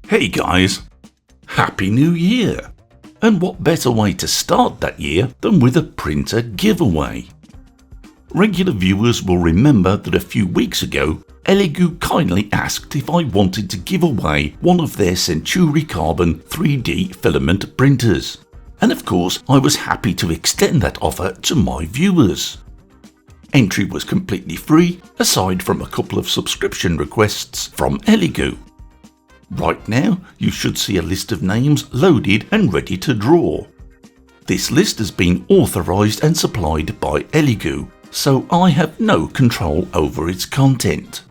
Hey guys, Happy New Year! And what better way to start that year than with a printer giveaway? Regular viewers will remember that a few weeks ago, ELEGOO kindly asked if I wanted to give away one of their Centauri Carbon 3D filament printers. And of course, I was happy to extend that offer to my viewers. Entry was completely free, aside from a couple of subscription requests from ELEGOO. Right now, you should see a list of names loaded and ready to draw. This list has been authorised and supplied by ELEGOO, so I have no control over its content.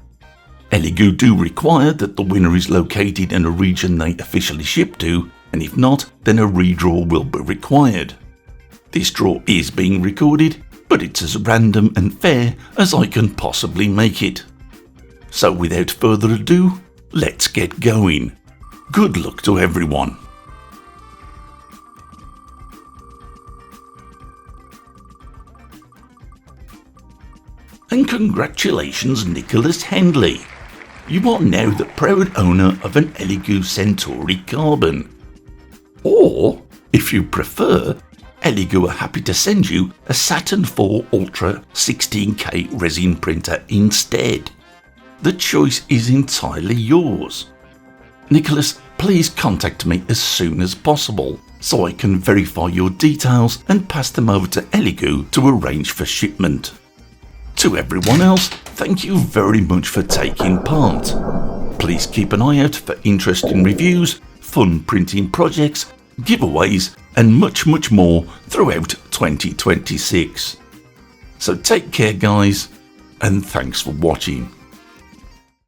ELEGOO do require that the winner is located in a region they officially ship to, and if not, then a redraw will be required. This draw is being recorded, but it's as random and fair as I can possibly make it. So without further ado, let's get going. Good luck to everyone. And congratulations, Nicholas Hendley. You are now the proud owner of an ELEGOO Centauri Carbon. Or, if you prefer, ELEGOO are happy to send you a Saturn IV Ultra 16K resin printer instead. The choice is entirely yours. Nicholas, please contact me as soon as possible so I can verify your details and pass them over to ELEGOO to arrange for shipment. To everyone else, thank you very much for taking part. Please keep an eye out for interesting reviews, fun printing projects, giveaways and much more throughout 2026. So take care guys, and thanks for watching.